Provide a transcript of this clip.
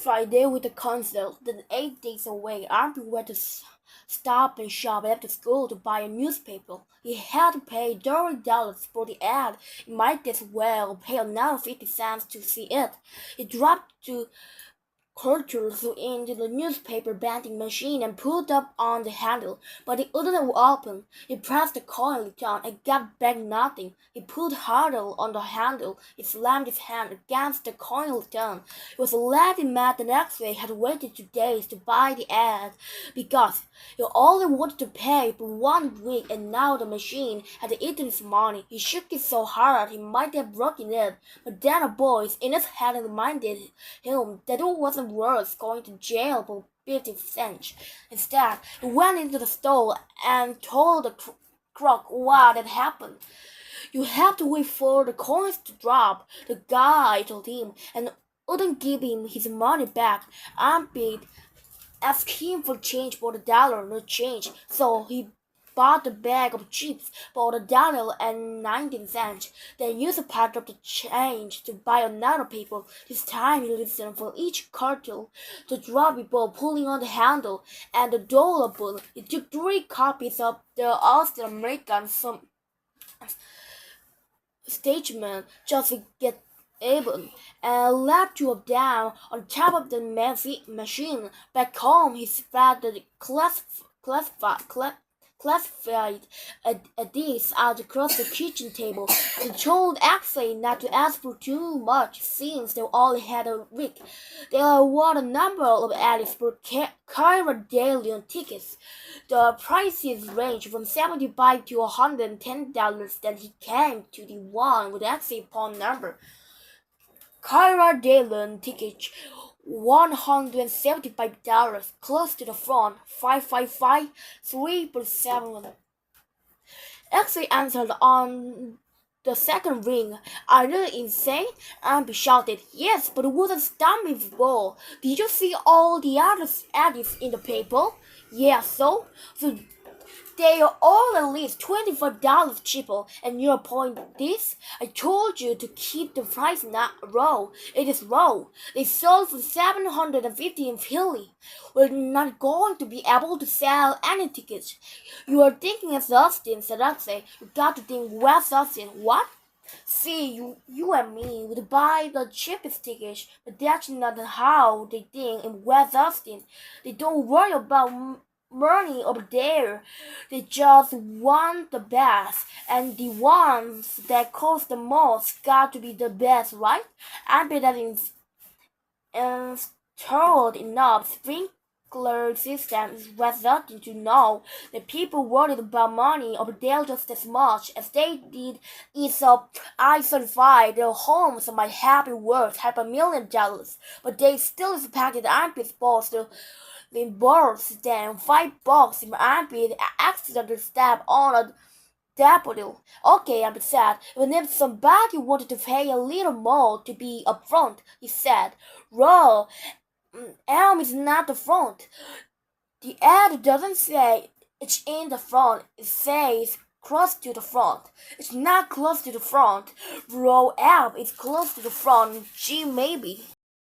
Friday with the concert, then 8 days away, Arby went to stop and shop after school to buy a newspaper. He had to pay $30 for the ad. He might as well pay another 50 cents to see it. He dropped to Curtis into the newspaper vending machine and pulled up on the handle, but it wouldn't open. He pressed the coin down and got back nothing. He pulled harder on the handle. He slammed his hand against the coin down. He was glad he met the next day had waited 2 days to buy the ad because he only wanted to pay for 1 week, and now the machine had eaten his money. He shook it so hard he might have broken it, but then a voice in his head reminded him that it wasn't worth going to jail for 50 cents. Instead, he went into the store and told the clerk what had happened. "You have to wait for the coins to drop," the guy told him, and wouldn't give him his money back. Armpit asked him for change for the dollar, no change, so he bought a bag of chips for $1.19. Then used a part of the change to buy another paper. This time he listened for each cartel to drop before pulling on the handle, and the dollar bill. He took 3 copies of the Austin American Statesman just to get even, and left 2 of them on top of the machine. Back home, he spread the classified addicts out across the kitchen table. He told Axel not to ask for too much since they only had a week. There were a number of addicts for Kyra Daily tickets. The prices ranged from $75 to $110. Then he came to the one with Axel's phone number. Kyra Dalen ticket, $175, close to the front, 555-347. Axel answered on the second ring. "Are you insane?" Amber shouted. "Yes, but it wouldn't stop me before. Did you see all the other addicts in the paper?" "Yeah, so they are all at least $25 cheaper, and your point is, I told you to keep the price not low. It is low. They sold for $750 in Philly. We're not going to be able to sell any tickets." "You are thinking as Austin," said Axel. "You got to think West Austin." "What?" "See, you and me would buy the cheapest tickets, but that's not how they think in West Austin. They don't worry about money over there. They just want the best, and the ones that cost the most got to be the best, right?" I bet that installed enough sprinkler systems resulting to know that people worried about money over there just as much as they did east of I-35. Their homes might have been worth $500,000, but they still expected Armpit's boss to reimburse them $5 if Armpit accidentally stepped on a daffodil. "Okay," Armpit said, "even if somebody wanted to pay a little more to be up front," he said. "Raw, Elm is not the front. The ad doesn't say it's in the front. It says close to the front. It's not close to the front. Raw Elm is close to the front. Gee, maybe."